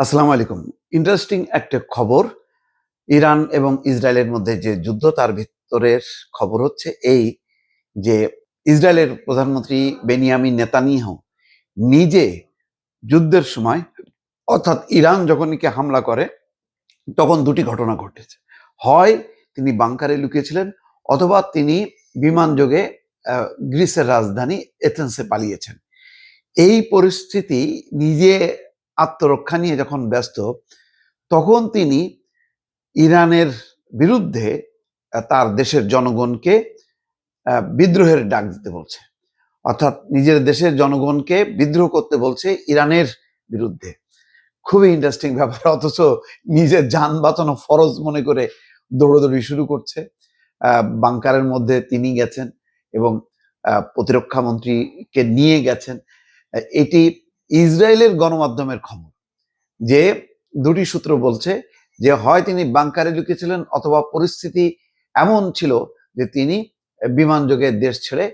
আসসালামু আলাইকুম। ইন্টারেস্টিং একটা খবর। ইরান এবং ইসরায়েলের মধ্যে যে যুদ্ধ তার ভিতরের খবর হচ্ছে এই যে ইসরায়েলের প্রধানমন্ত্রী বেনিয়ামিন নেতানিয়াহু নিজে যুদ্ধের সময় অর্থাৎ ইরান যখন একে হামলা করে তখন দুটি ঘটনা ঘটেছে। হয় তিনি বাংকারে লুকিয়েছিলেন অথবা তিনি বিমান যোগে গ্রিসের রাজধানী এথেন্সে পালিয়েছেন। এই পরিস্থিতি নিজে আত্মরক্ষা নিয়ে যখন ব্যস্ত তখন তিনি ইরানের বিরুদ্ধে তার দেশের জনগণকে বিদ্রোহের ডাক দিতে বলছে, অর্থাৎ নিজের দেশের জনগণকে বিদ্রোহ করতে বলছে ইরানের বিরুদ্ধে। খুবই ইন্টারেস্টিং ব্যাপার, অথচ নিজের যান বাঁচানো ফরজ মনে করে দৌড়দৌড়ি শুরু করছে। বাংকারের মধ্যে তিনি গেছেন এবং প্রতিরক্ষা মন্ত্রীকে নিয়ে গেছেন। এটি ইসরায়েলের গণমাধ্যমের খবর, যে দুটি সূত্র বলছে যে হয় তিনি বাংকারে লুকিয়েছিলেন অথবা পরিস্থিতি এমন ছিল যে তিনি বিমান যোগে দেশ ছেড়ে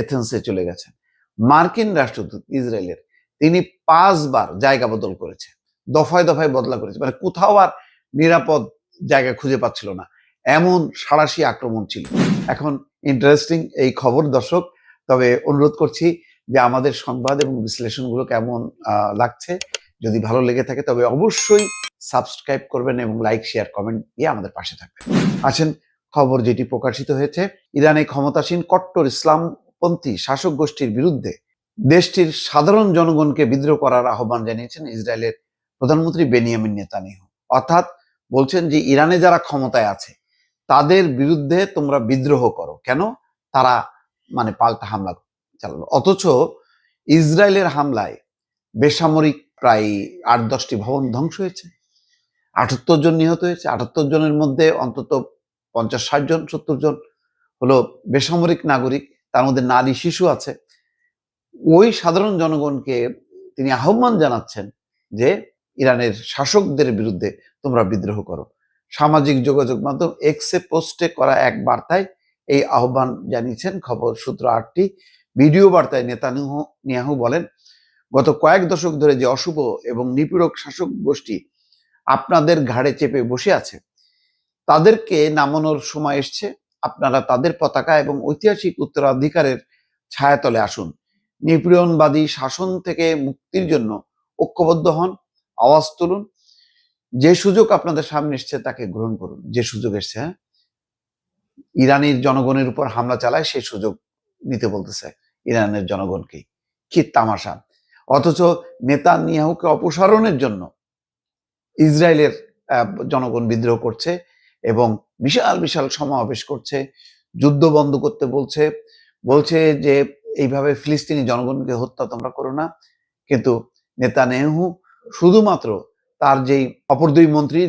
এথেন্সে চলে গেছেন। মার্কিন রাষ্ট্রদূত ইসরায়েলের তিনি 5 বার জায়গা বদল করেছে, দফায় দফায় বদলা করেছে, মানে কোথাও আর নিরাপদ জায়গা খুঁজে পাচ্ছিল না, এমন সাঁড়াশি আক্রমণ ছিল। এখন ইন্টারেস্টিং এই খবর দর্শক, তবে অনুরোধ করছি যে আমাদের সংবাদ এবং বিশ্লেষণগুলো কেমন লাগছে, যদি ভালো লেগে থাকে তবে অবশ্যই সাবস্ক্রাইব করবেন এবং লাইক শেয়ার কমেন্ট দিয়ে আমাদের পাশে থাকবেন। আসেন খবর যেটি প্রকাশিত হয়েছে, ইরানে ক্ষমতাসীন কট্টর ইসলামপন্থী শাসক গোষ্ঠীর বিরুদ্ধে দেশটির সাধারণ জনগণকে বিদ্রোহ করার আহ্বান জানিয়েছেন ইসরায়েলের প্রধানমন্ত্রী বেনিয়ামিন নেতানিয়াহু। অর্থাৎ বলছেন যে ইরানে যারা ক্ষমতায় আছে তাদের বিরুদ্ধে তোমরা বিদ্রোহ করো, কেন তারা মানে পাল্টা হামলা চালালো। অথচ ইসরায়েলের হামলায় বেসামরিক প্রায় 8-10টি ভবন ধ্বংস হয়েছে, 78 জন নিহত হয়েছে। 78 জনের মধ্যে অন্তত 50-60 জন 70 জন হলো বেসামরিক নাগরিক, তার মধ্যে নারী শিশু আছে। ওই সাধারণ জনগণকে তিনি আহ্বান জানাচ্ছেন যে ইরানের শাসকদের বিরুদ্ধে তোমরা বিদ্রোহ করো। সামাজিক যোগাযোগ মাধ্যম এক্সে পোস্টে করা এক বার্তায় এই আহ্বান জানিয়েছেন খবর সূত্র 8টি। ভিডিও বার্তায় নেতানিয়াহু বলেন, গত কয়েক দশক ধরে যে অশুভ এবং নিপীড়ক শাসক গোষ্ঠী আপনাদের ঘাড়ে চেপে বসে আছে তাদেরকে নামানোর সময় এসছে। আপনারা তাদের পতাকা এবং ঐতিহাসিক উত্তরাধিকারের ছায়াতলে আসুন। নিপীড়নবাদী শাসন থেকে মুক্তির জন্য ঐক্যবদ্ধ হন, আওয়াজ তুলুন। যে সুযোগ আপনাদের সামনে এসছে তাকে গ্রহণ করুন। যে সুযোগ এসছে, ইরানের জনগণের উপর হামলা চালায় সেই সুযোগ নিতে বলতেছে ইরানের জনগণকেই। কি তামাশা! অথচ নেতানিয়াহুকে অপসারণের জন্য ইসরায়েলের জনগণ বিদ্রোহ করছে এবং বিশাল বিশাল সমাবেশ করছে, যুদ্ধ বন্ধ করতে বলছে, বলছে যে এইভাবে ফিলিস্তিনি জনগণকে হত্যা তোমরা করো না। কিন্তু নেতানিয়াহু শুধুমাত্র তার যেই অপর দুই মন্ত্রী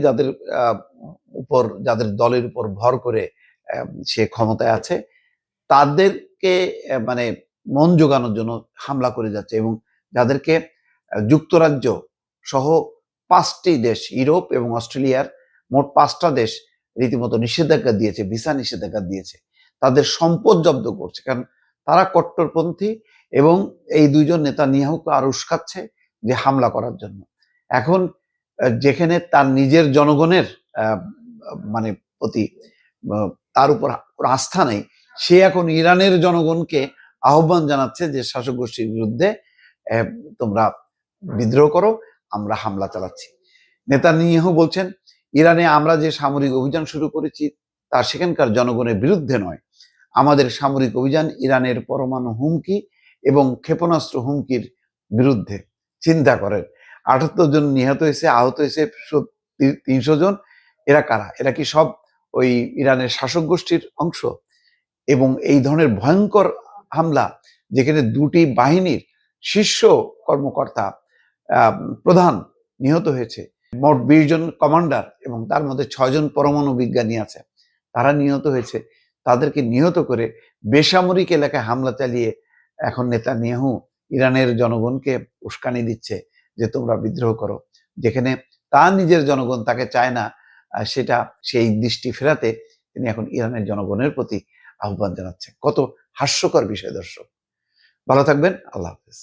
যাদের দলের উপর ভর করে সে ক্ষমতায় আছে তাদেরকে মানে মন জোগানোর জন্য হামলা করে যাচ্ছে এবং যাদেরকে যুক্তরাজ্য সহ 5টি দেশ, ইউরোপ এবং অস্ট্রেলিয়ার মোট 5টা দেশ রীতিমতো নিষেধাজ্ঞা দিয়েছে, ভিসা নিষেধাজ্ঞা দিয়েছে, তাদের সম্পদ জব্দ করছে, কারণ তারা কট্টরপন্থী এবং এই দুইজন নেতানিয়াহুকে আরো উস্কাচ্ছে যে হামলা করার জন্য। এখন যেখানে তার নিজের জনগণের মানে প্রতি তার উপর আস্থা নেই, সে এখন ইরানের জনগণকে আহ্বান জানাচ্ছে যে শাসক গোষ্ঠীর বিরুদ্ধে তোমরা বিদ্রোহ করো, আমরা হামলা চালাচ্ছি। নেতানিয়াহু বলছেন, ইরানে আমরা যে সামরিক অভিযান শুরু করেছি তা সেখানকার জনগণের বিরুদ্ধে নয়। আমাদের সামরিক অভিযান ইরানের পরমাণু হুমকি এবং ক্ষেপণাস্ত্র হুমকির বিরুদ্ধে। চিন্তা করেন, 78 জন নিহত হয়েছে, আহত হয়েছে 300 জন। এরা কারা? এরা কি সব ওই ইরানের শাসক গোষ্ঠীর অংশ? এবং এই ধরনের ভয়ঙ্কর হামলা, যেখানে দুটি বাহিনীর শীর্ষ কর্মকর্তা প্রধান নিহত হয়েছে, মোট 20 জন কমান্ডার এবং তার মধ্যে 6 জন পরমাণু বিজ্ঞানী আছে, তারা নিহত হয়েছে। তাদেরকে নিহত করে বেসামরিক এলাকায় হামলা চালিয়ে এখন নেতানিয়াহু ইরানের জনগণকে উস্কানি দিচ্ছে যে তোমরা বিদ্রোহ করো, যেখানে তার নিজের জনগণ তাকে চায় না। সেটা সেই দৃষ্টি ফেরাতে তিনি এখন ইরানের জনগণের প্রতি আহ্বান জানাচ্ছে। কত হাস্যকর বিষয় দর্শক। ভালো থাকবেন। আল্লাহ হাফেজ।